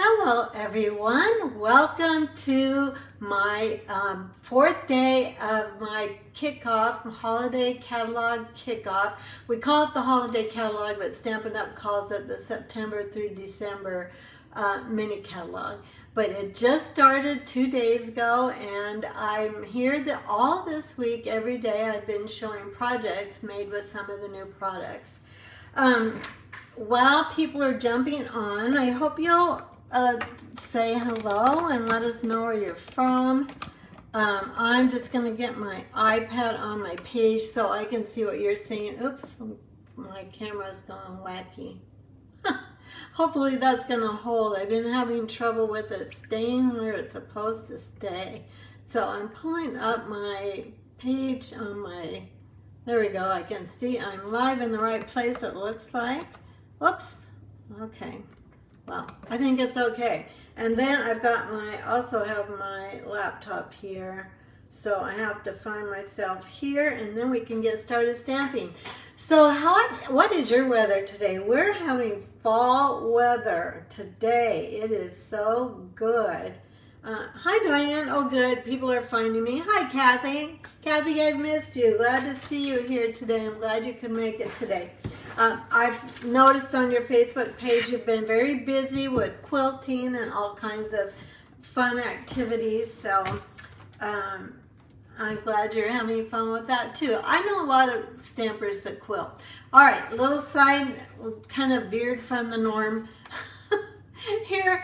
Hello everyone, welcome to my fourth day of my kickoff, holiday catalog kickoff. We call it the holiday catalog, but Stampin' Up! Calls it the September through December mini catalog. But it just started 2 days ago, and I'm here all this week. Every day I've been showing projects made with some of the new products. While people are jumping on, I hope you'll say hello and let us know where you're from. I'm just going to get my iPad on my page so I can see what you're seeing. Oops, my camera's going wacky. Hopefully that's going to hold. I've been having trouble with it staying where it's supposed to stay. So I'm pulling up my page on my, there we go, I can see I'm live in the right place it looks like. Whoops, okay. Well, I think it's okay. And then I've got also have my laptop here. So I have to find myself here, and then we can get started stamping. So what is your weather today? We're having fall weather today. It is so good. Hi Diane, oh good, people are finding me. Hi Kathy. Kathy, I've missed you. Glad to see you here today. I'm glad you could make it today. I've noticed on your Facebook page you've been very busy with quilting and all kinds of fun activities, so I'm glad you're having fun with that too. I know a lot of stampers that quilt. All right, little side, kind of veered from the norm. Here,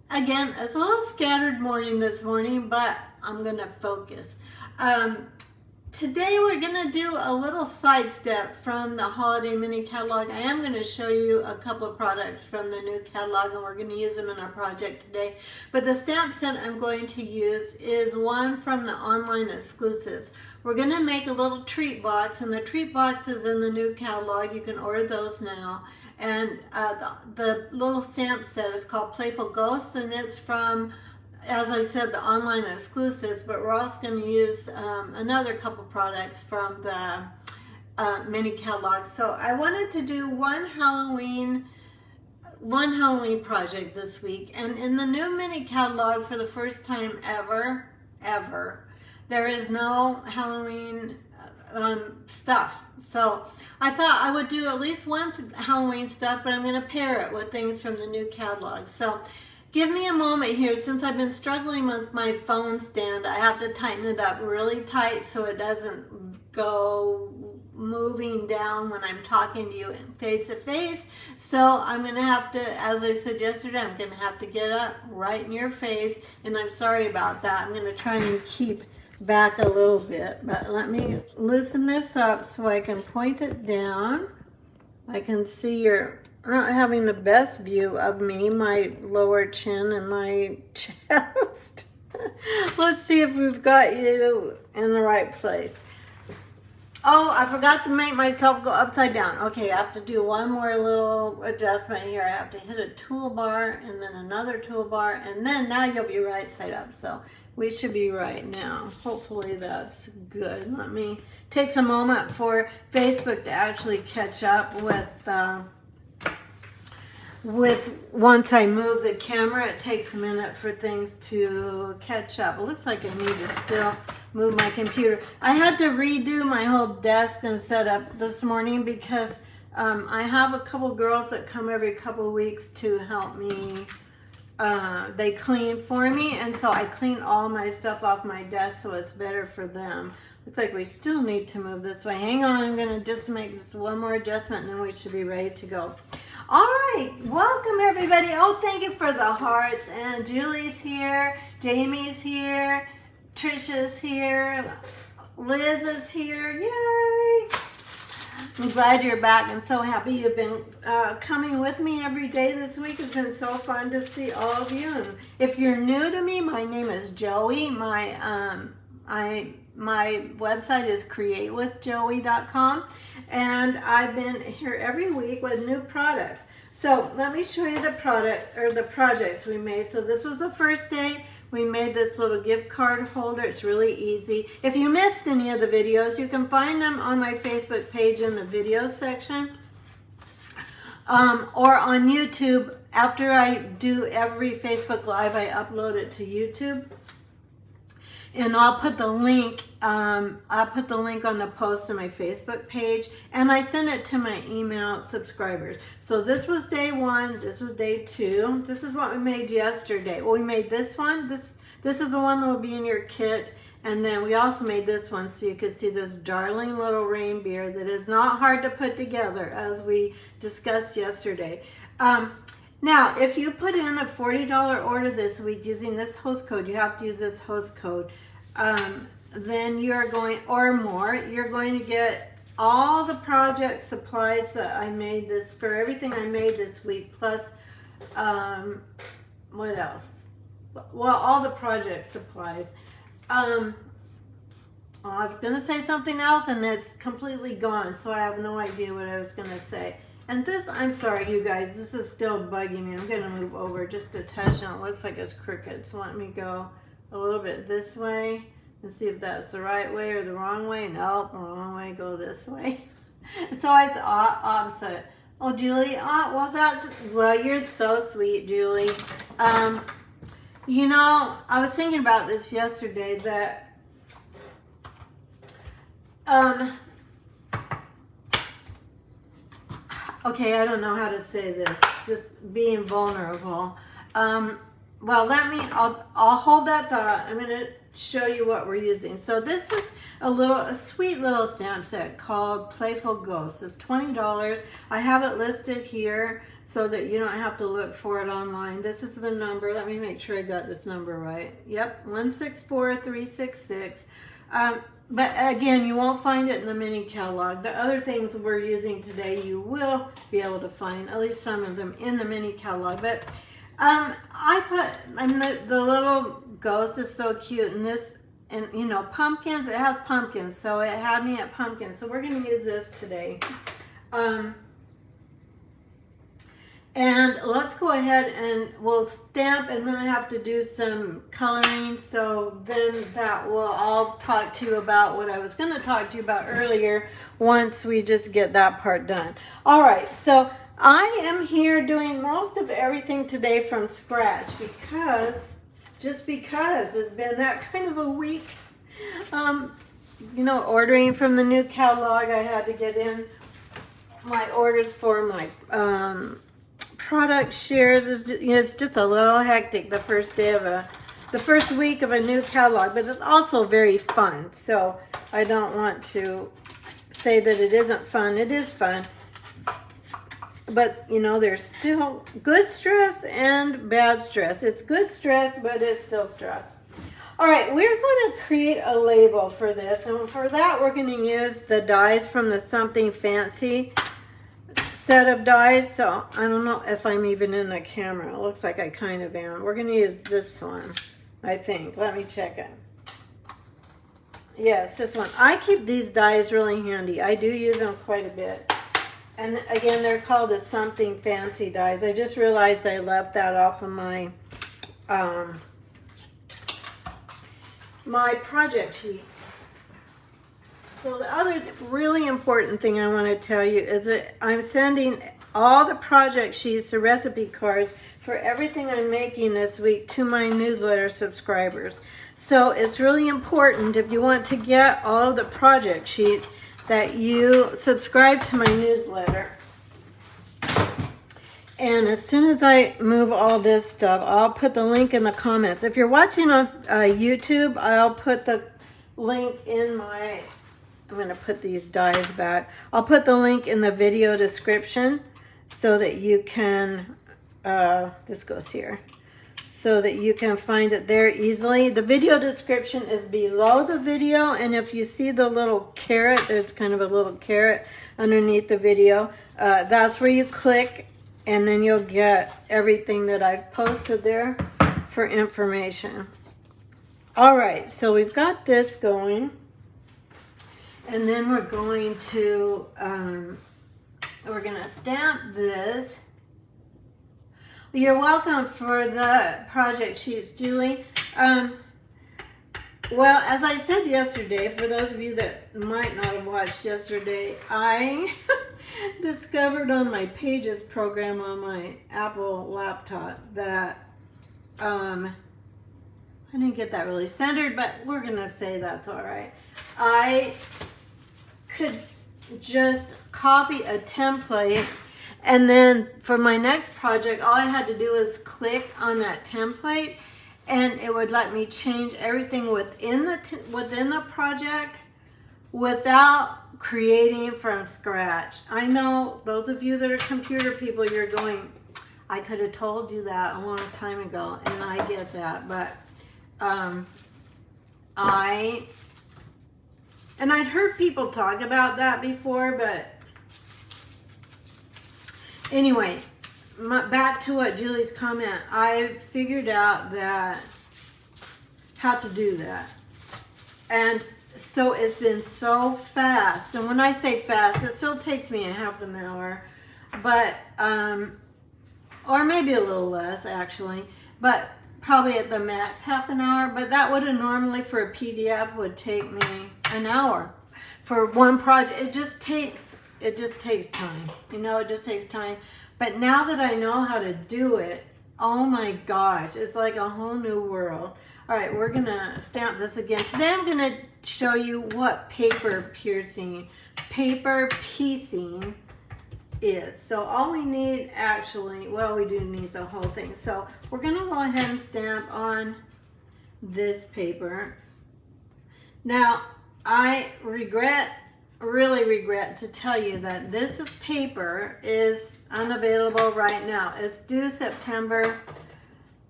again, it's a little scattered morning this morning, but I'm going to focus. Today we're going to do a little sidestep from the holiday mini catalog. I am going to show you a couple of products from the new catalog, and we're going to use them in our project today. But the stamp set I'm going to use is one from the online exclusives. We're going to make a little treat box, and the treat box is in the new catalog. You can order those now. And the little stamp set is called Playful Ghosts, and it's from, as I said, the online exclusives, but we're also going to use another couple products from the mini catalog. So I wanted to do one Halloween project this week, and in the new mini catalog, for the first time ever, there is no Halloween stuff. So I thought I would do at least one Halloween stuff, but I'm going to pair it with things from the new catalog. So give me a moment here. Since I've been struggling with my phone stand, I have to tighten it up really tight so it doesn't go moving down when I'm talking to you face to face. So I'm going to have to, as I said yesterday, I'm going to have to get up right in your face, and I'm sorry about that. I'm going to try and keep back a little bit, but let me loosen this up so I can point it down. I can see you're not having the best view of me, my lower chin and my chest. Let's see if we've got you in the right place. Oh, I forgot to make myself go upside down. Okay, I have to do one more little adjustment here. I have to hit a toolbar and then another toolbar, and then now you'll be right side up. So we should be right now. Hopefully that's good. Let me take a moment for Facebook to actually catch up with once I move the camera. It takes a minute for things to catch up. It looks like I need to still move my computer. I had to redo my whole desk and setup this morning because I have a couple girls that come every couple of weeks to help me. They clean for me, and so I clean all my stuff off my desk so it's better for them. Looks like we still need to move this way. Hang on, I'm going to just make this one more adjustment, and then we should be ready to go. All right, welcome everybody. Oh, thank you for the hearts. And Julie's here, Jamie's here, Trisha's here, Liz is here. Yay! I'm glad you're back. I'm so happy you've been coming with me every day this week. It's been so fun to see all of you. And if you're new to me, my name is Joey. My website is createwithjoey.com, and I've been here every week with new products. So let me show you the projects we made. So this was the first day. We made this little gift card holder. It's really easy. If you missed any of the videos, you can find them on my Facebook page in the video section. or on YouTube. After I do every Facebook Live, I upload it to YouTube. And I'll put the link. I'll put the link on the post on my Facebook page, and I send it to my email subscribers. So this was day 1. This was day 2. This is what we made yesterday. Well, we made this one. This is the one that will be in your kit, and then we also made this one so you could see this darling little reindeer that is not hard to put together, as we discussed yesterday. Now, if you put in a $40 order this week using this host code, you have to use this host code, then you're going, or more, you're going to get all the project supplies that I made this, for everything I made this week, plus, what else? Well, all the project supplies. I was going to say something else and it's completely gone, so I have no idea what I was going to say. And this, I'm sorry you guys, this is still bugging me. I'm going to move over just a touch and it looks like it's crooked. So let me go a little bit this way and see if that's the right way or the wrong way. Nope, wrong way, go this way. So it's opposite. Oh, Julie, well, you're so sweet, Julie. You know, I was thinking about this yesterday that, okay, I don't know how to say this, just being vulnerable. Well, I'll hold that thought. I'm going to show you what we're using. So this is a sweet little stamp set called Playful Ghosts. It's $20. I have it listed here so that you don't have to look for it online. This is the number. Let me make sure I got this number right. Yep, 164366. But again, you won't find it in the mini catalog. The other things we're using today, you will be able to find, at least some of them, in the mini catalog. But I thought, the little ghost is so cute, and this, and you know, pumpkins, it has pumpkins, so it had me at pumpkins. So we're going to use this today. And let's go ahead and we'll stamp, and then I have to do some coloring. So then I'll talk to you about what I was going to talk to you about earlier once we just get that part done. All right, so I am here doing most of everything today from scratch because it's been that kind of a week. You know, ordering from the new catalog, I had to get in my orders for my product shares. It's just a little hectic the first week of a new catalog, but it's also very fun. So I don't want to say that it isn't fun. It is fun. But, you know, there's still good stress and bad stress. It's good stress, but it's still stress. All right, we're going to create a label for this. And for that, we're going to use the dies from the Something Fancy set of dies. So I don't know if I'm even in the camera. It looks like I kind of am. We're going to use this one, I think. Let me check it. Yes, this one. I keep these dies really handy. I do use them quite a bit. And again, they're called the Something Fancy dies. I just realized I left that off of my my project sheet. So the other really important thing I want to tell you is that I'm sending all the project sheets, the recipe cards for everything I'm making this week to my newsletter subscribers. So it's really important, if you want to get all of the project sheets, that you subscribe to my newsletter. And as soon as I move all this stuff, I'll put the link in the comments. If you're watching on YouTube, I'll put the link in my, I'm going to put these dies back. I'll put the link in the video description so that you can, this goes here, so that you can find it there easily. The video description is below the video, and if you see the little carrot, there's kind of a little carrot underneath the video. That's where you click, and then you'll get everything that I've posted there for information. All right, so we've got this going, and then we're going to stamp this. You're welcome for the project sheets, Julie. Well, as I said yesterday, for those of you that might not have watched yesterday, I discovered on my Pages program on my Apple laptop that I didn't get that really centered, but we're gonna say that's all right. I could just copy a template, and then for my next project, all I had to do was click on that template, and it would let me change everything within the project without creating from scratch. I know those of you that are computer people, you're going, I could have told you that a long time ago, and I get that, but I'd heard people talk about that before, but anyway, back to what Julie's comment. I figured out how to do that. And so it's been so fast. And when I say fast, it still takes me a half an hour, but, or maybe a little less actually, but probably at the max half an hour. But that would have normally for a PDF would take me an hour for one project. It just takes time, you know, it just takes time. But now that I know how to do it, oh my gosh, it's like a whole new world. All right, we're gonna stamp this again. Today I'm gonna show you what paper piecing is. So all we need actually, well, we do need the whole thing. So we're gonna go ahead and stamp on this paper. Now, I really regret to tell you that this paper is unavailable right now. It's due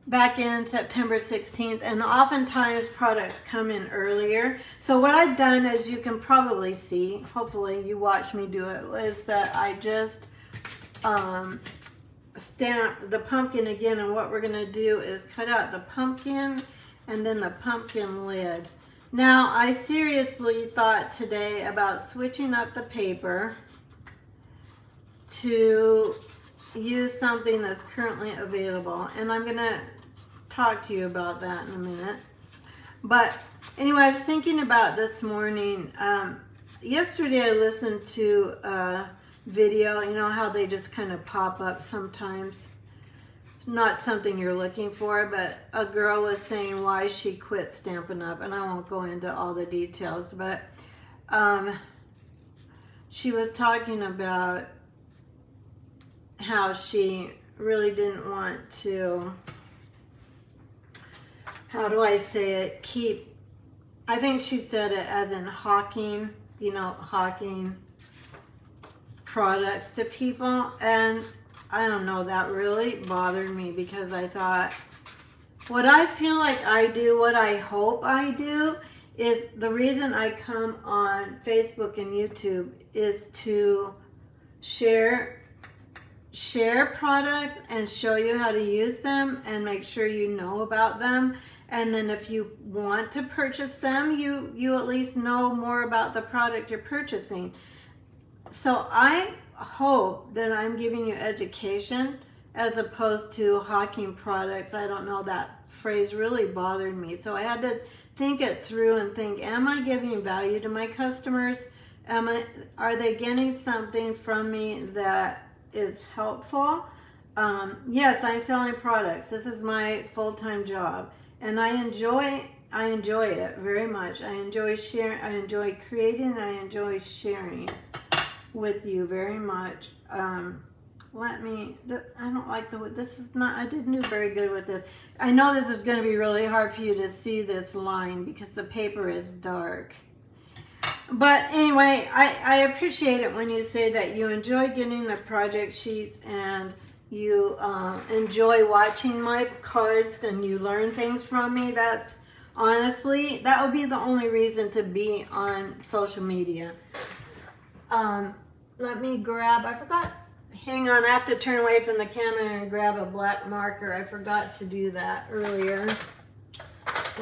back in September 16th, and oftentimes products come in earlier. So what I've done, as you can probably see, hopefully you watch me do it, is that I just stamp the pumpkin again, and what we're gonna do is cut out the pumpkin and then the pumpkin lid. Now, I seriously thought today about switching up the paper to use something that's currently available, and I'm gonna talk to you about that in a minute. But anyway, I was thinking about this morning. Yesterday I listened to a video, you know how they just kind of pop up sometimes. Not something you're looking for, but a girl was saying why she quit Stampin' Up, and I won't go into all the details, but she was talking about how she really didn't want to, how do I say it, I think she said it as in hawking, you know, hawking products to people, and I don't know, that really bothered me because I thought, what I feel like I do, what I hope I do, is the reason I come on Facebook and YouTube is to share products and show you how to use them and make sure you know about them. And then if you want to purchase them, you at least know more about the product you're purchasing. So I hope that I'm giving you education as opposed to hawking products. I don't know, that phrase really bothered me. So I had to think it through and think, am I giving value to my customers? Are they getting something from me that is helpful? Yes, I'm selling products. This is my full-time job, and I enjoy it very much. I enjoy sharing, I enjoy creating, and I enjoy sharing with you very much. I don't like I didn't do very good with this. I know this is going to be really hard for you to see this line because the paper is dark. But anyway, I appreciate it when you say that you enjoy getting the project sheets and you enjoy watching my cards and you learn things from me. That's honestly, that would be the only reason to be on social media. Let me grab, I forgot, hang on, I have to turn away from the camera and grab a black marker. I forgot to do that earlier.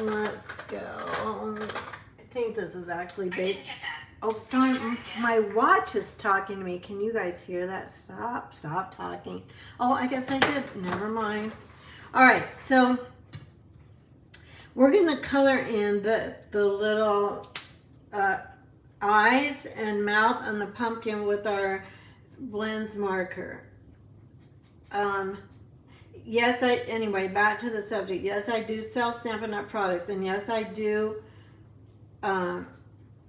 Let's go. I think this is actually based. Oh, darn, my watch is talking to me. Can you guys hear that? Stop talking. Oh, I guess I did. Never mind. All right, so we're going to color in the little eyes and mouth on the pumpkin with our blends marker. Yes, anyway, back to the subject. Yes, I do sell Stampin' Up! Products, and yes, I do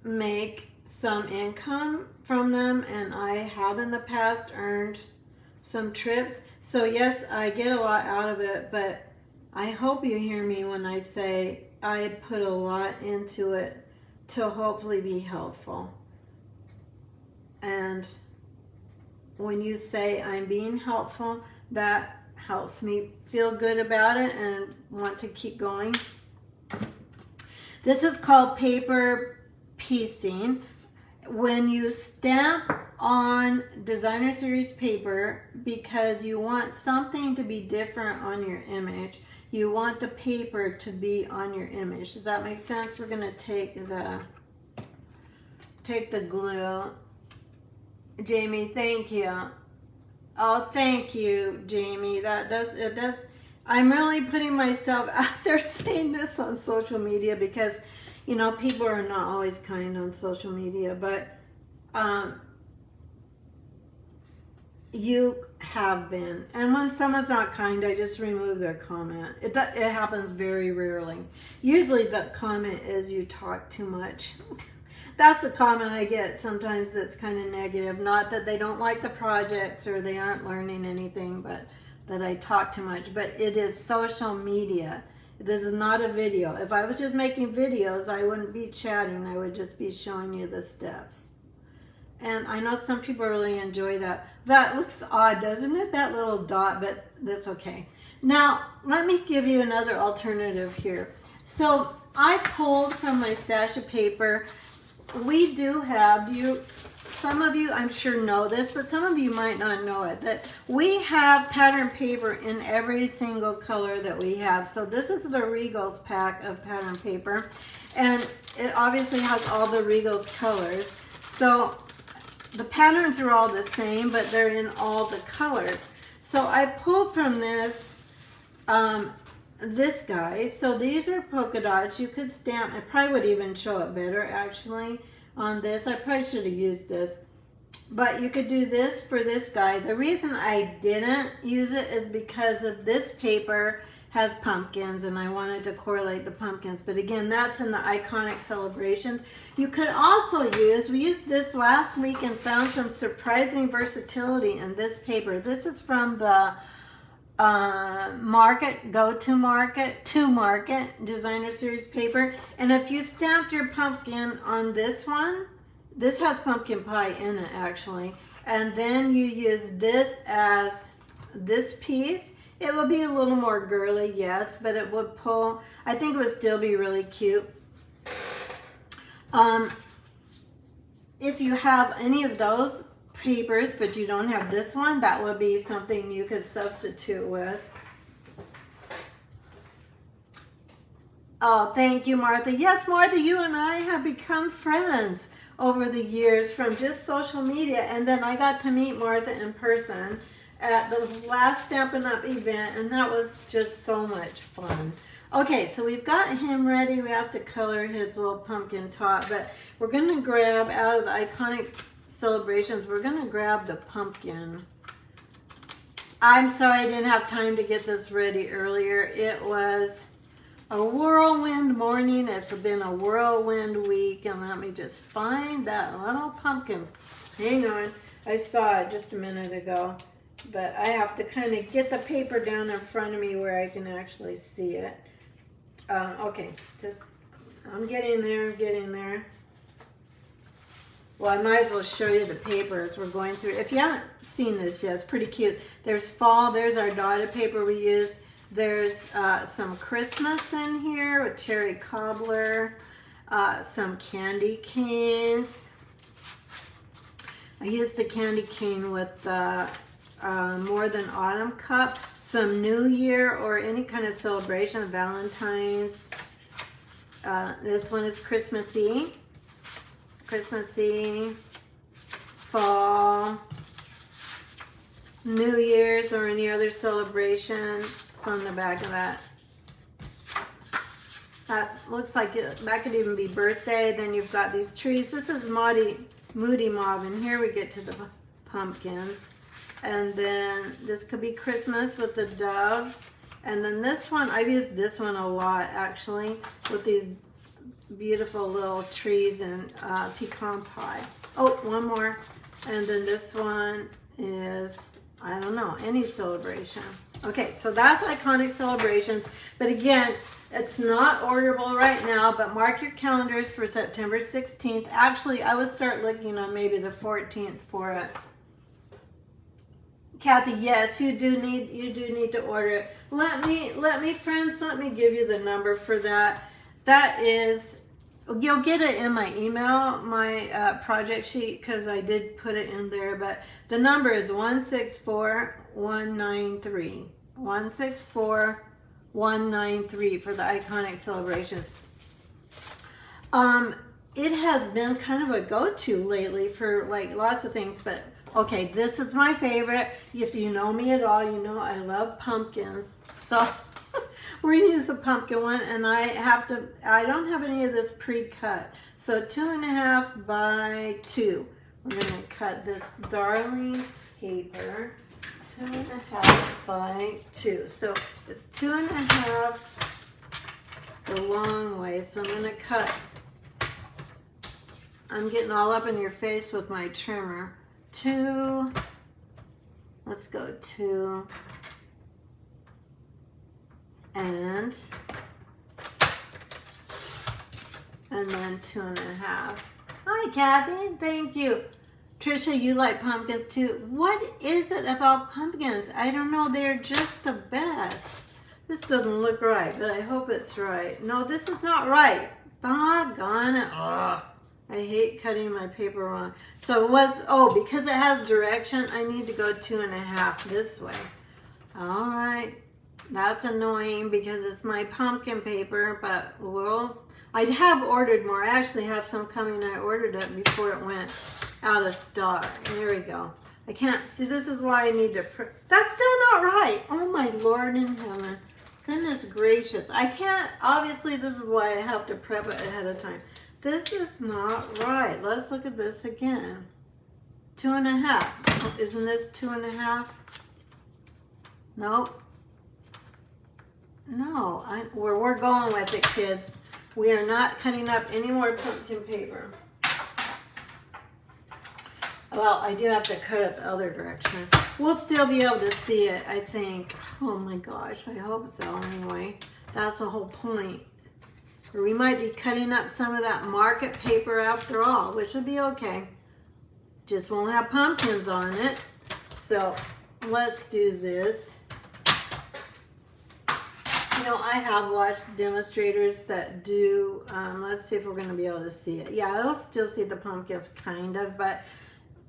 make some income from them, and I have in the past earned some trips. So yes, I get a lot out of it, but I hope you hear me when I say I put a lot into it to hopefully be helpful. And when you say I'm being helpful, that helps me feel good about it and want to keep going. This is called paper piecing. When you stamp on designer series paper because you want something to be different on your image, you want the paper to be on your image. Does that make sense? We're going to take the glue. Jamie, thank you. Oh, thank you, Jamie. It does. I'm really putting myself out there saying this on social media because, you know, people are not always kind on social media, but you have been. And when someone's not kind, I just remove their comment. It happens very rarely. Usually the comment is you talk too much. That's the comment I get sometimes that's kind of negative. Not that they don't like the projects or they aren't learning anything, but that I talk too much. But it is social media. This is not a video. If I was just making videos, I wouldn't be chatting. I would just be showing you the steps. And I know some people really enjoy that. That looks odd, doesn't it? That little dot, but that's okay. Now, let me give you another alternative here. So I pulled from my stash of paper. We do have, some of you I'm sure know this, but some of you might not know it, that we have pattern paper in every single color that we have. So this is the Regals pack of pattern paper, and it obviously has all the Regals colors. So the patterns are all the same, but they're in all the colors. So I pulled from this this guy. So these are polka dots. You could stamp. I probably would even show it better actually on this. I probably should have used this. But you could do this for this guy. The reason I didn't use it is because of this paper has pumpkins and I wanted to correlate the pumpkins. But again, that's in the iconic celebrations. You could also use, we used this last week and found some surprising versatility in this paper. This is from the to market designer series paper. And if you stamped your pumpkin on this one, this has pumpkin pie in it actually, and then you use this as this piece, it will be a little more girly, yes, but it would pull, I think it would still be really cute. If you have any of those papers but you don't have this one, that would be something you could substitute with. Oh, thank you, Martha. Yes, Martha, you and I have become friends over the years from just social media, and then I got to meet Martha in person at the last Stampin' Up! Event, and that was just so much fun. Okay, so we've got him ready. We have to color his little pumpkin top, but we're going to grab out of the iconic celebrations, we're going to grab the pumpkin. I'm sorry I didn't have time to get this ready earlier. It was a whirlwind morning. It's been a whirlwind week, and let me just find that little pumpkin. Hang on, I saw it just a minute ago, but I have to kind of get the paper down in front of me where I can actually see it. Okay, I'm getting there. Well, I might as well show you the paper as we're going through. If you haven't seen this yet, it's pretty cute. There's fall, there's our dotted paper we use. There's some Christmas in here with cherry cobbler, some candy canes. I used the candy cane with the More Than Autumn cup, some New Year or any kind of celebration, Valentine's. This one is Christmassy, fall, New Year's or any other celebration. It's on the back of that. That looks like that could even be birthday. Then you've got these trees. This is Moody Mauve, and here we get to the pumpkins. And then this could be Christmas with the dove. And then this one, I've used this one a lot actually, with these beautiful little trees and pecan pie. Oh, one more. And then this one is, I don't know, any celebration. Okay, so that's Iconic Celebrations. But again, it's not orderable right now, but mark your calendars for September 16th. Actually, I would start looking on maybe the 14th for it. Kathy, yes, you do need to order it. Let me give you the number for that. That is, you'll get it in my email, my project sheet, because I did put it in there, but the number is 164193. 164193 for the Iconic Celebrations. It has been kind of a go-to lately for like lots of things, but okay, this is my favorite. If you know me at all, you know I love pumpkins. So we're gonna use the pumpkin one, and I don't have any of this pre-cut. So 2.5 by 2. We're gonna cut this darling paper 2.5 by 2. So it's 2.5 the long way. So I'm gonna cut. I'm getting all up in your face with my trimmer. 2. Let's go 2. And then 2.5. Hi, Kathy. Thank you. Trisha, you like pumpkins too. What is it about pumpkins? I don't know. They're just the best. This doesn't look right, but I hope it's right. No, this is not right. Doggone it. Ugh. I hate cutting my paper wrong. So it was, because it has direction, I need to go 2.5 this way. All right. That's annoying because it's my pumpkin paper, but I have ordered more. I actually have some coming. I ordered it before it went out of stock. There we go. I can't, see, this is why I need to, that's still not right. Oh my Lord in heaven. Goodness gracious. I can't, obviously this is why I have to prep it ahead of time. This is not right. Let's look at this again. 2.5. Isn't this 2.5? Nope. No, we're going with it, kids. We are not cutting up any more pumpkin paper. Well, I do have to cut it the other direction. We'll still be able to see it, I think. Oh my gosh, I hope so anyway. That's the whole point. Or we might be cutting up some of that market paper after all, which will be okay. Just won't have pumpkins on it. So let's do this. You know, I have watched demonstrators that do, let's see if we're going to be able to see it. Yeah, I'll still see the pumpkins kind of, but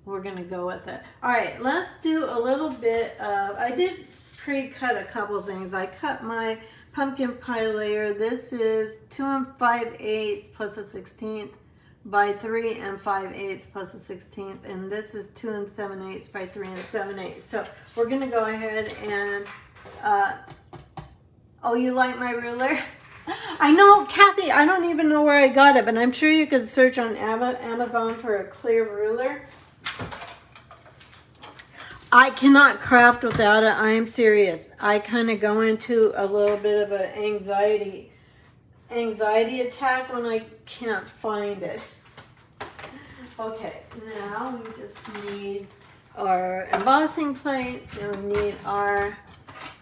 we're going to go with it. All right, let's do a little bit of, I did pre-cut a couple things. I cut my pumpkin pie layer. This is 2 5/8 plus a 16th by 3 5/8 plus a 16th, and this is 2 7/8 by 3 7/8. So we're going to go ahead and, oh, you like my ruler? I know, Kathy, I don't even know where I got it, but I'm sure you could search on Amazon for a clear ruler. I cannot craft without it. I am serious. I kind of go into a little bit of an anxiety attack when I can't find it. Okay, now we just need our embossing plate, and we need our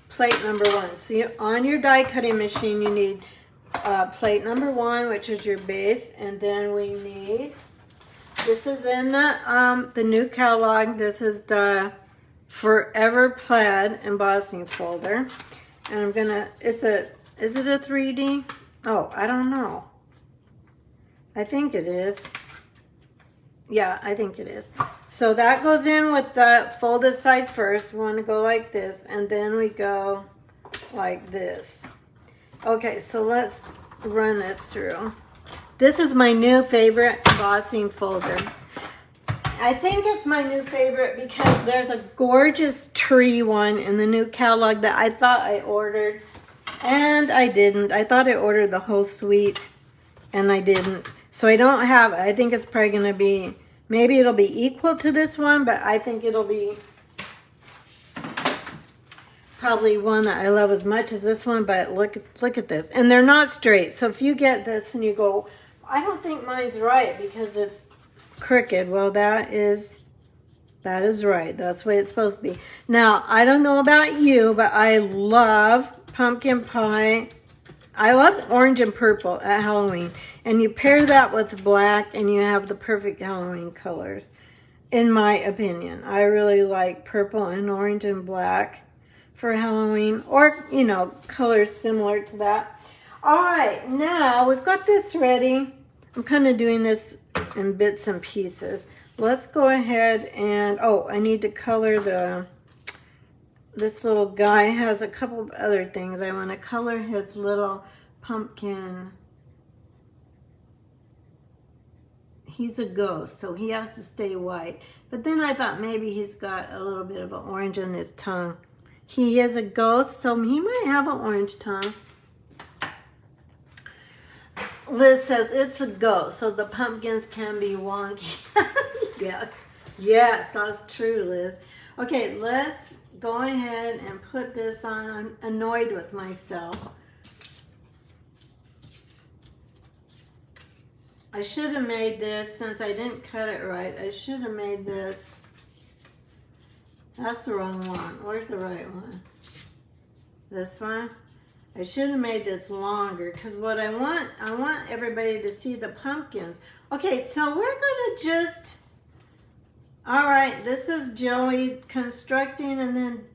plate number 1. So on your die cutting machine, you need plate number 1, which is your base, and then we need, this is in the new catalog. This is the Forever Plaid embossing folder, and I'm gonna, is it a 3D? Oh, I don't know. I think it is. Yeah, I think it is. So that goes in with the folded side first. We want to go like this, and then we go like this. Okay, so let's run this through. This is my new favorite embossing folder. I think it's my new favorite because there's a gorgeous tree one in the new catalog that I thought I ordered, and I didn't. I thought I ordered the whole suite, and I didn't. So I don't have it. I think it's probably going to be Maybe it'll be equal to this one, but I think it'll be probably one that I love as much as this one. But look at this. And they're not straight. So if you get this and you go, I don't think mine's right because it's crooked. Well, that is right. That's the way it's supposed to be. Now, I don't know about you, but I love pumpkin pie. I love orange and purple at Halloween. And you pair that with black and you have the perfect Halloween colors, in my opinion. I really like purple and orange and black for Halloween, or, you know, colors similar to that. All right, now we've got this ready. I'm kind of doing this in bits and pieces. Let's go ahead and, oh, I need to color this little guy has a couple of other things. I want to color his little pumpkin. He's a ghost, so he has to stay white. But then I thought maybe he's got a little bit of an orange on his tongue. He is a ghost, so he might have an orange tongue. Liz says it's a ghost, so the pumpkins can be wonky. Yes, that's true, Liz. Okay, let's go ahead and put this on. I'm annoyed with myself. I should have made this, since I didn't cut it right, I should have made this. That's the wrong one. Where's the right one? This one? I should have made this longer, because what I want everybody to see the pumpkins. Okay, so we're going to just, all right, this is Joey constructing and then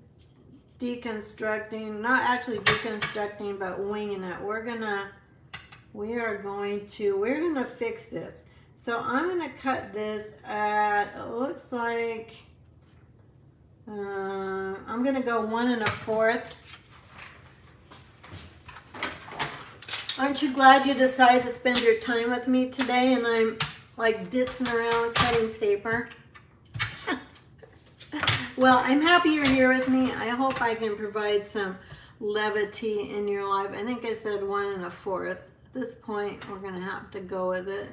deconstructing. Not actually deconstructing, but winging it. We're going to fix this. So I'm going to cut this at, it looks like, I'm going to go 1 1/4. Aren't you glad you decided to spend your time with me today and I'm like ditzing around cutting paper? Well, I'm happy you're here with me. I hope I can provide some levity in your life. I think I said 1 1/4. At this point, we're going to have to go with it.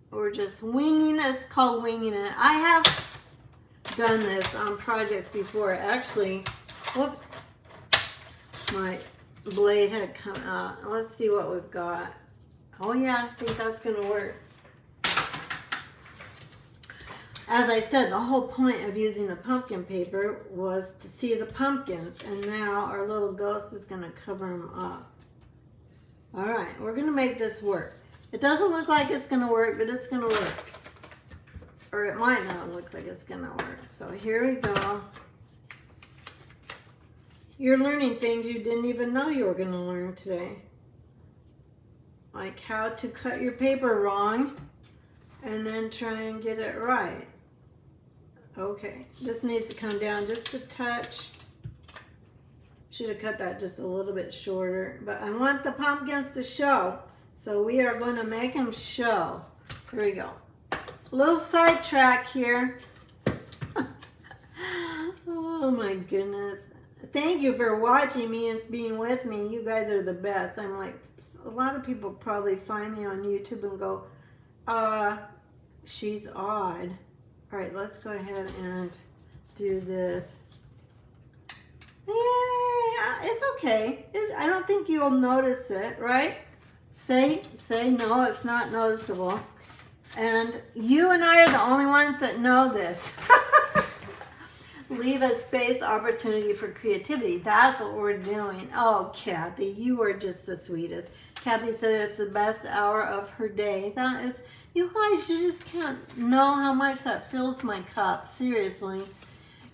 We're just winging it. It's called winging it. I have done this on projects before. Actually, whoops, my blade had come out. Let's see what we've got. Oh yeah, I think that's going to work. As I said, the whole point of using the pumpkin paper was to see the pumpkins, and now our little ghost is going to cover them up. All right, we're going to make this work. It doesn't look like it's going to work, but it's going to work. Or it might not look like it's going to work. So here we go. You're learning things you didn't even know you were going to learn today. Like how to cut your paper wrong and then try and get it right. Okay, this needs to come down just a touch. Should have cut that just a little bit shorter, but I want the pumpkins to show. So we are going to make them show. Here we go. Little sidetrack here. Oh my goodness. Thank you for watching me and being with me. You guys are the best. I'm like, a lot of people probably find me on YouTube and go, she's odd. All right, let's go ahead and do this. Yeah, it's okay. I don't think you'll notice it, right? Say no, it's not noticeable. And you and I are the only ones that know this. Leave a space, opportunity for creativity. That's what we're doing. Oh, Kathy, you are just the sweetest. Kathy said it's the best hour of her day. That is, you guys, you just can't know how much that fills my cup. Seriously.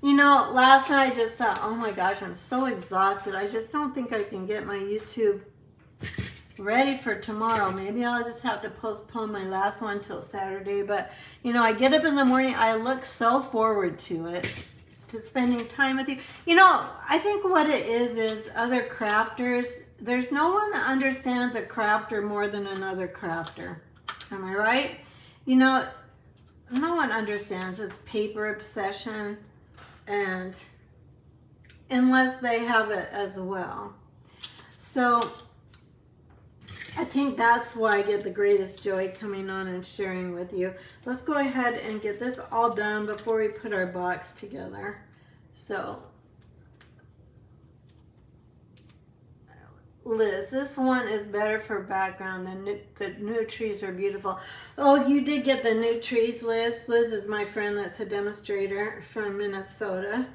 You know, last night I just thought, oh my gosh, I'm so exhausted. I just don't think I can get my YouTube ready for tomorrow. Maybe I'll just have to postpone my last one till Saturday. But, you know, I get up in the morning. I look so forward to it. To spending time with you. You know, I think what it is other crafters, there's no one that understands a crafter more than another crafter. Am I right? You know, no one understands its paper obsession, and unless they have it as well. So I think that's why I get the greatest joy coming on and sharing with you. Let's go ahead and get this all done before we put our box together. So, Liz, this one is better for background. The new trees are beautiful. Oh, you did get the new trees, Liz. Liz is my friend that's a demonstrator from Minnesota.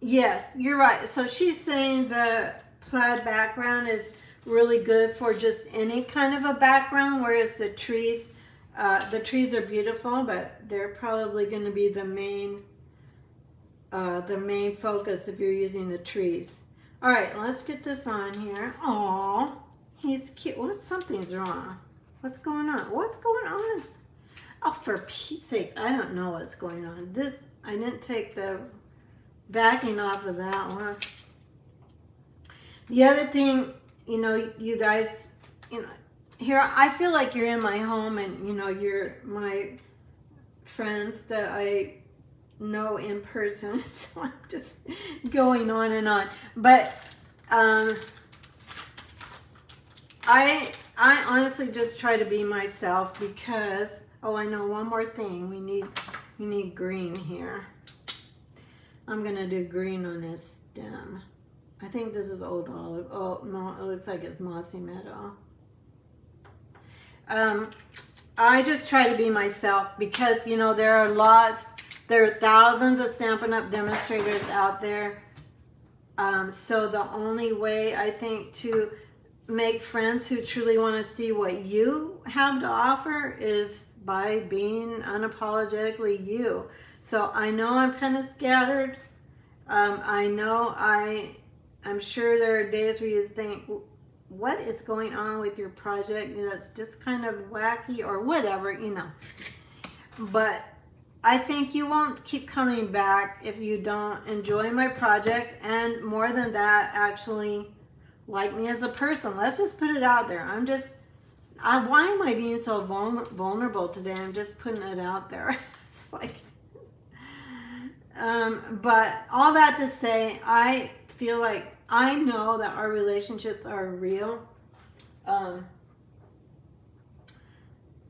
Yes, you're right. So she's saying the plaid background is really good for just any kind of a background, whereas the trees are beautiful, but they're probably going to be the main focus if you're using the trees. All right, let's get this on here. Aw, he's cute. What? Something's wrong. What's going on? What's going on? Oh, for Pete's sake, I don't know what's going on. I didn't take the backing off of that one. The other thing, you guys, here I feel like you're in my home, and you're my friends that I know in person, so I'm just going on and on. But I honestly just try to be myself because, oh, I know one more thing. We need green here. I'm gonna do green on this stem. I think this is old olive. Oh no, it looks like it's mossy meadow. I just try to be myself because there are thousands of Stampin' Up! Demonstrators out there. So the only way I think to make friends who truly want to see what you have to offer is by being unapologetically you. So I know I'm kind of scattered. I know I'm sure there are days where you think, what is going on with your project? That's just kind of wacky or whatever, But I think you won't keep coming back if you don't enjoy my project, and more than that, actually like me as a person. Let's just put it out there. Why am I being so vulnerable today? I'm just putting it out there. It's like, but all that to say, I feel like I know that our relationships are real.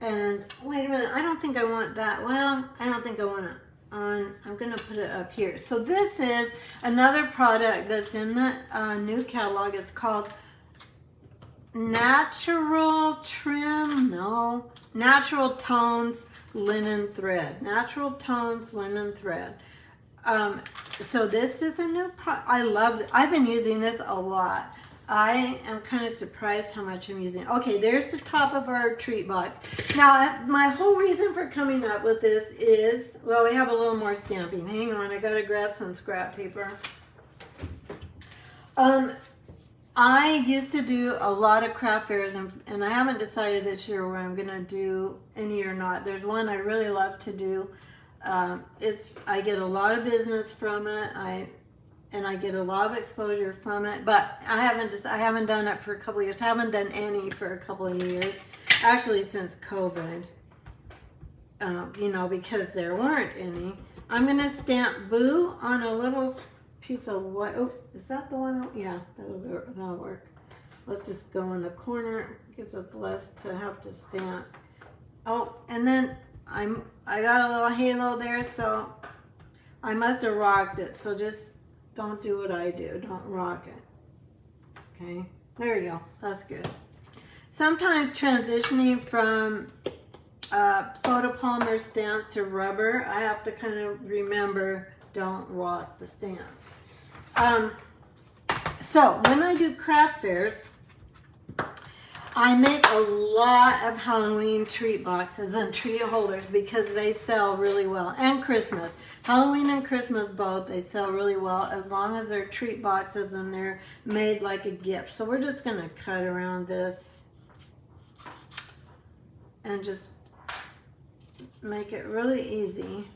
And wait a minute, I don't think I want that. Well, I don't think I want it on. I'm going to put it up here. So this is another product that's in the new catalog. It's called Natural Tones Linen Thread. Natural Tones Linen Thread. So this is a new product. I love it. I've been using this a lot. I am kind of surprised how much I'm using. Okay, there's the top of our treat box. Now, my whole reason for coming up with this is, well, we have a little more stamping. Hang on, I gotta grab some scrap paper. I used to do a lot of craft fairs, and I haven't decided this year where I'm gonna do any or not. There's one I really love to do. I get a lot of business from it. And I get a lot of exposure from it, but I haven't done it for a couple of years. I haven't done any for a couple of years, actually since COVID. Because there weren't any. I'm gonna stamp Boo on a little piece of white. Oh, is that the one? Yeah, that'll work. Let's just go in the corner. It gives us less to have to stamp. Oh, and then I got a little halo there, so I must have rocked it. So just don't do what I do. Don't rock it. Okay, there you go. That's good. Sometimes transitioning from photopolymer stamps to rubber, I have to kind of remember, don't rock the stamp. So when I do craft fairs, I make a lot of Halloween treat boxes and treat holders because they sell really well. And Christmas. Halloween and Christmas both, they sell really well as long as they're treat boxes and they're made like a gift. So we're just going to cut around this and just make it really easy.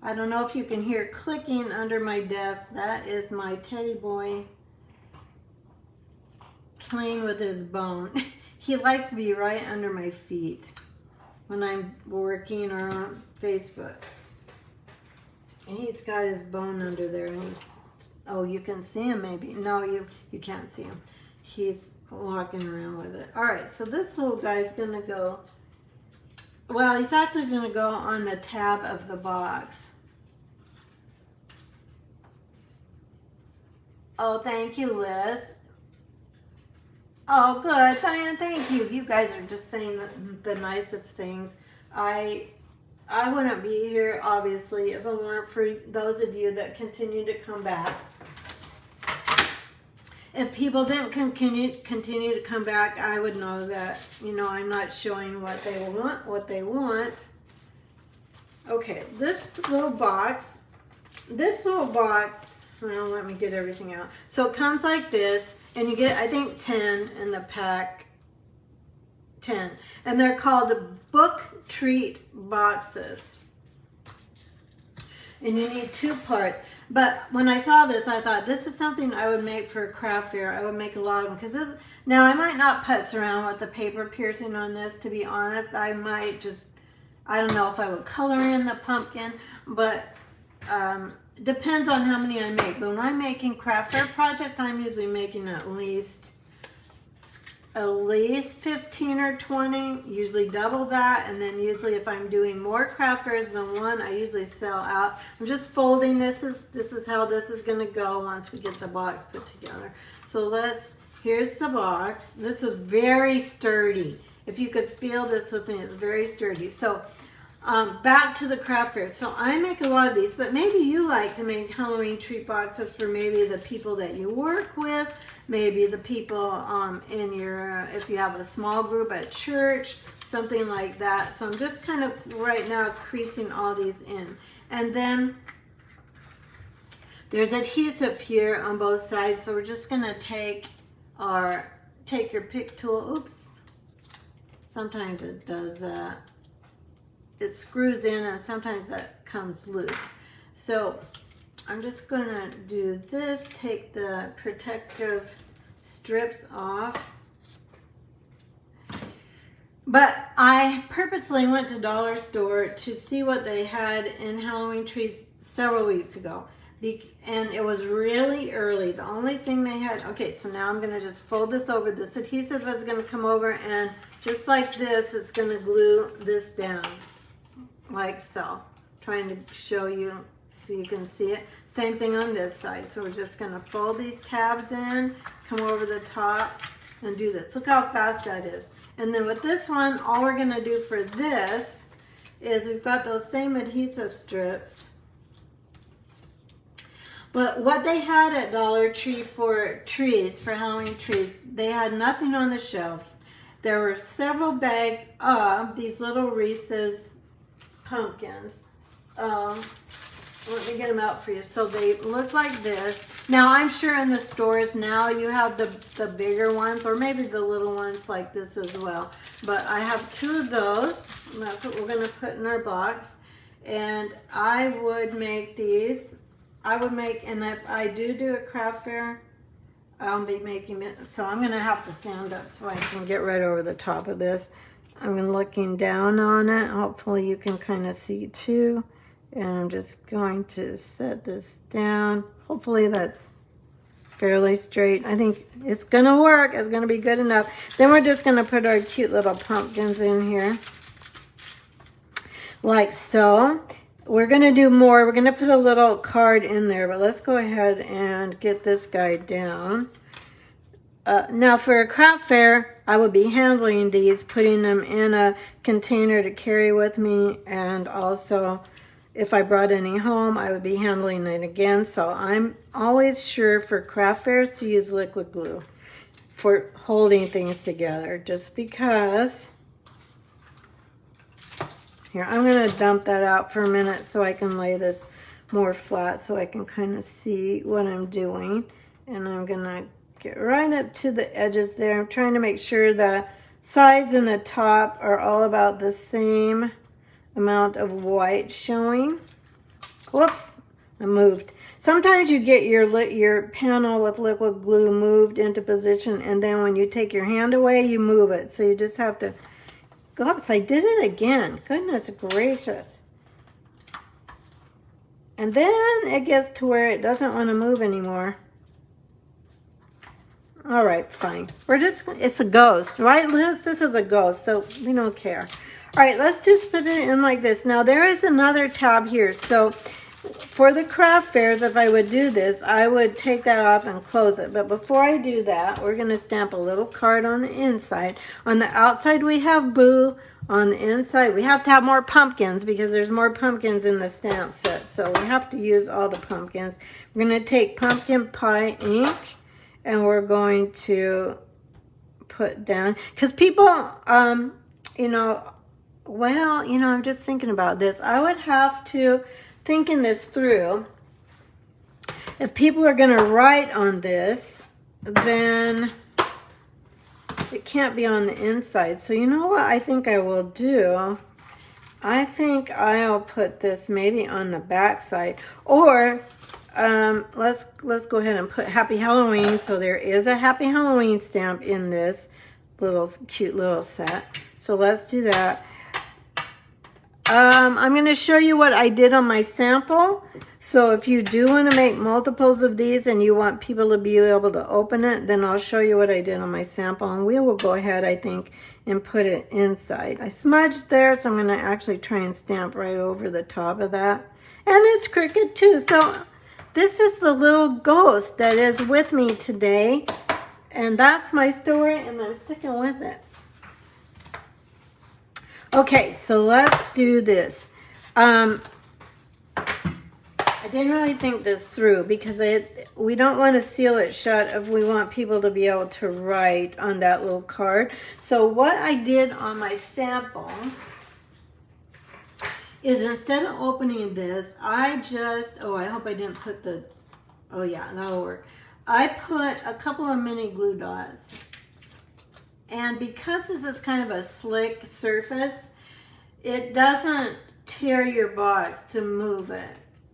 I don't know if you can hear clicking under my desk. That is my teddy boy playing with his bone. He likes to be right under my feet when I'm working or on Facebook. And he's got his bone under there. And Oh, you can see him maybe. No, you can't see him. He's walking around with it. All right, so this little guy's gonna go, well, he's actually gonna go on the tab of the box. Oh, thank you, Liz. Oh, good, Diane, thank you. You guys are just saying the nicest things. I wouldn't be here, obviously, if it weren't for those of you that continue to come back. If people didn't continue to come back, I would know that, you know, I'm not showing what they want. Okay, this little box, well, let me get everything out. So it comes like this, and you get, I think, 10 in the pack, 10. And they're called book treat boxes. And you need 2 parts. But when I saw this, I thought this is something I would make for a craft fair. I would make a lot of them. Because this, now I might not putz around with the paper piercing on this, to be honest. I might just, I don't know if I would color in the pumpkin. But depends on how many I make. But when I'm making craft fair projects, I'm usually making at least 15 or 20, usually double that. And then usually if I'm doing more craft fairs than one, I usually sell out. I'm just folding. This is how this is going to go once we get the box put together. So here's the box. This is very sturdy. If you could feel this with me, it's very sturdy. So back to the craft fair. So I make a lot of these, but maybe you like to make Halloween treat boxes for maybe the people that you work with, maybe the people in your, if you have a small group at church, something like that. So I'm just kind of right now creasing all these in. And then there's adhesive here on both sides. So we're just gonna take your pick tool. Oops. Sometimes it does that. It screws in and sometimes that comes loose. So I'm just gonna do this, take the protective strips off. But I purposely went to Dollar Store to see what they had in Halloween trees several weeks ago. And it was really early. The only thing they had, okay, so now I'm gonna just fold this over. This adhesive is gonna come over and just like this, it's gonna glue this down. Like so, trying to show you so you can see it. Same thing on this side. So we're just going to fold these tabs in, come over the top, and do this. Look how fast that is. And then with this one, all we're going to do for this is we've got those same adhesive strips. But what they had at Dollar Tree for trees, for Halloween trees, they had nothing on the shelves. There were several bags of these little Reese's pumpkins. Let me get them out for you. So they look like this. Now I'm sure in the stores now you have the bigger ones or maybe the little ones like this as well. But I have 2 of those. And that's what we're going to put in our box. And I would make these. And if I do a craft fair, I'll be making it. So I'm going to have to stand up so I can get right over the top of this. I'm looking down on it. Hopefully you can kind of see too. And I'm just going to set this down. Hopefully that's fairly straight. I think it's going to work. It's going to be good enough. Then we're just going to put our cute little pumpkins in here. Like so. We're going to do more. We're going to put a little card in there. But let's go ahead and get this guy down. Now for a craft fair, I would be handling these, putting them in a container to carry with me, and also if I brought any home, I would be handling it again. So I'm always sure for craft fairs to use liquid glue for holding things together, just because. Here, I'm going to dump that out for a minute so I can lay this more flat so I can kind of see what I'm doing. And I'm going to get right up to the edges there. I'm trying to make sure the sides and the top are all about the same amount of white showing. Whoops, I moved. Sometimes you get your panel with liquid glue moved into position, and then when you take your hand away, you move it. So you just have to go up. So I did it again. Goodness gracious. And then it gets to where it doesn't want to move anymore. All right, fine. It's a ghost, right, Liz? This is a ghost, so we don't care. All right, let's just put it in like this. Now, there is another tab here. So for the craft fairs, if I would do this, I would take that off and close it. But before I do that, we're going to stamp a little card on the inside. On the outside, we have Boo. On the inside, we have to have more pumpkins because there's more pumpkins in the stamp set. So we have to use all the pumpkins. We're going to take pumpkin pie ink. And we're going to put down, because people, you know, well, you know, I'm just thinking about this. I would have to, thinking this through, if people are going to write on this, then it can't be on the inside. So you know what I think I will do? I think I'll put this maybe on the back side. Or let's go ahead and put Happy Halloween. So there is a Happy Halloween stamp in this little cute little set. So let's do that. I'm going to show you what I did on my sample. So if you do want to make multiples of these and you want people to be able to open it, then I'll show you what I did on my sample. And we will go ahead, I think, and put it inside. I smudged there, so I'm going to actually try and stamp right over the top of that. And it's crooked too. So this is the little ghost that is with me today. And that's my story, and I'm sticking with it. Okay, so let's do this. I didn't really think this through because we don't want to seal it shut if we want people to be able to write on that little card. So what I did on my sample is instead of opening this, I just, oh, I hope I didn't put the, oh yeah, that'll work. I put a couple of mini glue dots. And because this is kind of a slick surface, it doesn't tear your box to move it.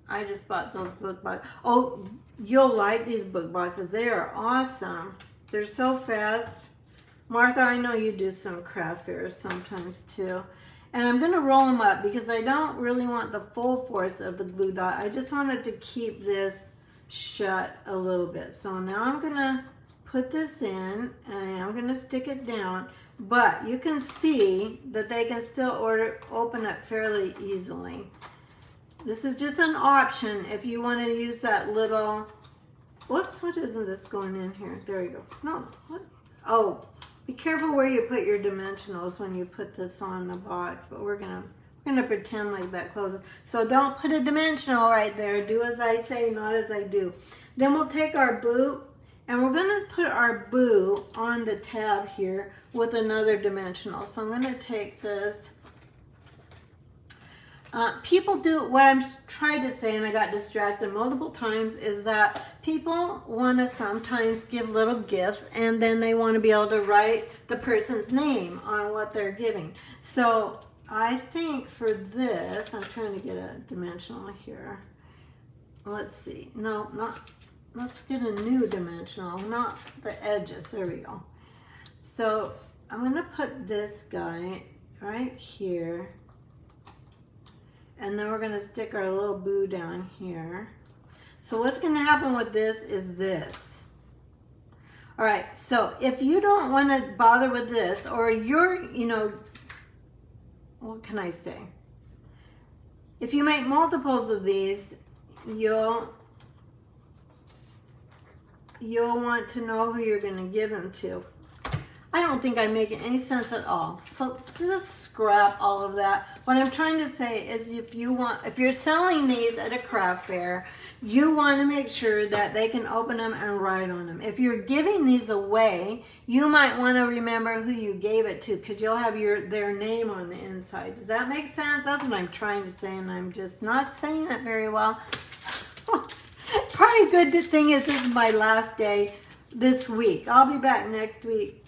I just bought those book boxes. Oh, you'll like these book boxes. They are awesome. They're so fast. Martha, I know you do some craft fairs sometimes too. And I'm going to roll them up because I don't really want the full force of the glue dot. I just wanted to keep this shut a little bit. So now I'm going to put this in and I'm going to stick it down. But you can see that they can still open it fairly easily. This is just an option if you want to use that little, whoops, what isn't this going in here? There you go. No, what? Oh, be careful where you put your dimensionals when you put this on the box, but we're gonna pretend like that closes. So don't put a dimensional right there. Do as I say, not as I do. Then we'll take our Boo, and we're gonna put our Boo on the tab here with another dimensional. So I'm gonna take this. People do, what I'm trying to say, and I got distracted multiple times, is that people want to sometimes give little gifts and then they want to be able to write the person's name on what they're giving. So I think for this, I'm trying to get a dimensional here. Let's see. No, not, let's get a new dimensional, not the edges. There we go. So I'm going to put this guy right here. And then we're going to stick our little Boo down here. So what's going to happen with this is this. All right, so if you don't want to bother with this, or you're, you know, what can I say? If you make multiples of these, you'll want to know who you're going to give them to. I don't think I'm making any sense at all. So just scrap all of that. What I'm trying to say is if you're selling these at a craft fair, you want to make sure that they can open them and write on them. If you're giving these away, you might want to remember who you gave it to because you'll have their name on the inside. Does that make sense? That's what I'm trying to say, and I'm just not saying it very well. Probably a good thing is this is my last day this week. I'll be back next week.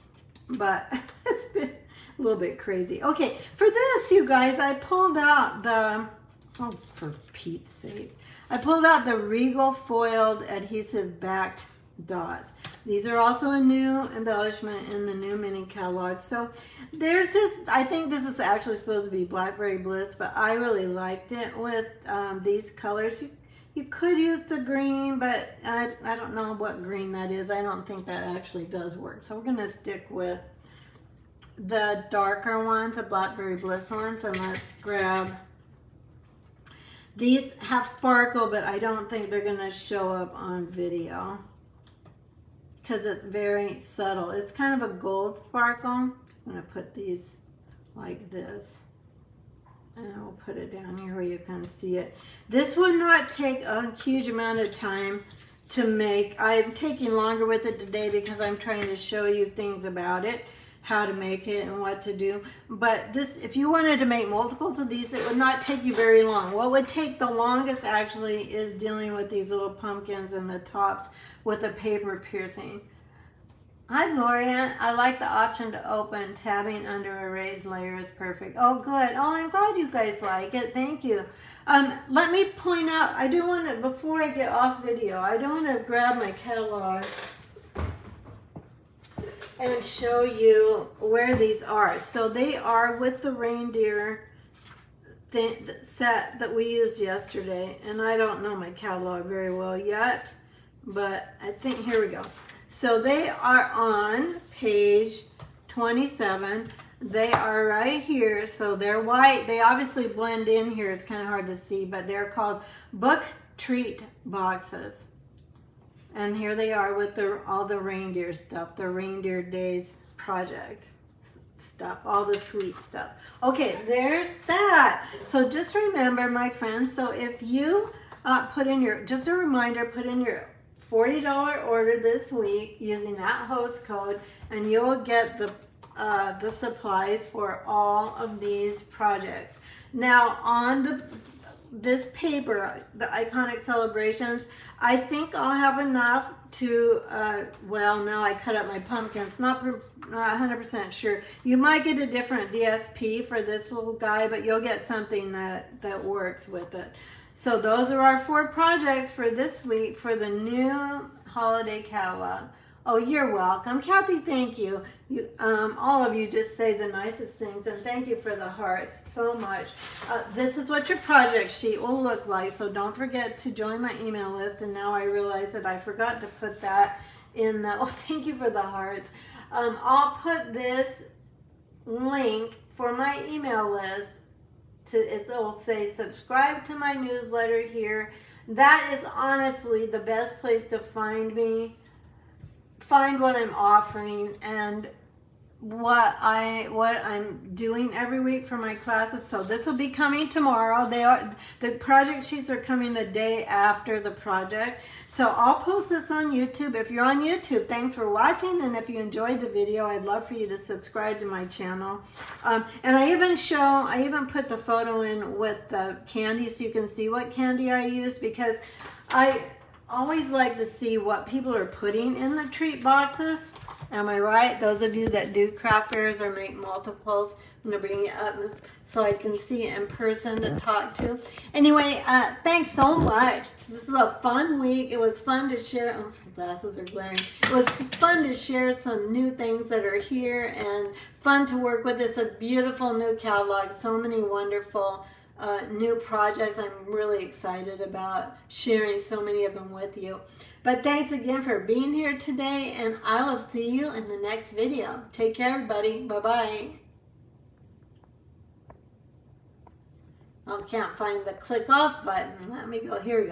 But it's been a little bit crazy. Okay, for this, you guys, I pulled out the, oh, for Pete's sake. I pulled out the Regal foiled adhesive backed dots. These are also a new embellishment in the new mini catalog. So there's this, I think this is actually supposed to be Blackberry Bliss, but I really liked it with these colors. You could use the green, but I don't know what green that is. I don't think that actually does work. So we're going to stick with the darker ones, the Blackberry Bliss ones, and let's grab. These have sparkle, but I don't think they're going to show up on video because it's very subtle. It's kind of a gold sparkle. I'm just going to put these like this. And I'll put it down here where you can see it. This would not take a huge amount of time to make. I'm taking longer with it today because I'm trying to show you things about it, how to make it and what to do. But this, if you wanted to make multiples of these, it would not take you very long. What would take the longest actually is dealing with these little pumpkins and the tops with a paper piercing. Hi Gloria, I like the option to open. Tabbing under a raised layer is perfect. Oh good, oh I'm glad you guys like it, thank you. Let me point out, I do want to, before I get off video, I do want to grab my catalog and show you where these are. So they are with the reindeer set that we used yesterday, and I don't know my catalog very well yet, but I think, here we go. So they are on page 27. They are right here. So they're white. They obviously blend in here. It's kind of hard to see, but they're called book treat boxes. And here they are with all the reindeer stuff, the Reindeer Days project stuff, all the sweet stuff. Okay, there's that. So just remember, my friends, so if you put in your, just a reminder, put in your $40 order this week using that host code, and you'll get the supplies for all of these projects. Now on this paper, the Iconic Celebrations, I think I'll have enough to, well, now I cut up my pumpkins, not 100% sure. You might get a different DSP for this little guy, but you'll get something that works with it. So those are our 4 projects for this week for the new holiday catalog. Oh, you're welcome. Kathy, thank you. All of you just say the nicest things, and thank you for the hearts so much. This is what your project sheet will look like, so don't forget to join my email list. And now I realize that I forgot to put that in the, oh, thank you for the hearts. I'll put this link for my email list. It'll say subscribe to my newsletter here. That is honestly the best place to find me, find what I'm offering, and what I'm doing every week for my classes. So this will be coming tomorrow. The project sheets are coming the day after the project. So I'll post this on YouTube. If you're on YouTube, thanks for watching, and if you enjoyed the video, I'd love for you to subscribe to my channel. And I even put the photo in with the candy so you can see what candy I used, because I always like to see what people are putting in the treat boxes. Am I right? Those of you that do craft fairs or make multiples, I'm going to bring you up so I can see it in person to talk to. Anyway, thanks so much. This is a fun week. It was fun to share. Oh, my glasses are glaring. It was fun to share some new things that are here and fun to work with. It's a beautiful new catalog. So many wonderful new projects. I'm really excited about sharing so many of them with you. But thanks again for being here today, and I will see you in the next video. Take care, everybody. Bye-bye. I can't find the click off button. Let me go. Here we go.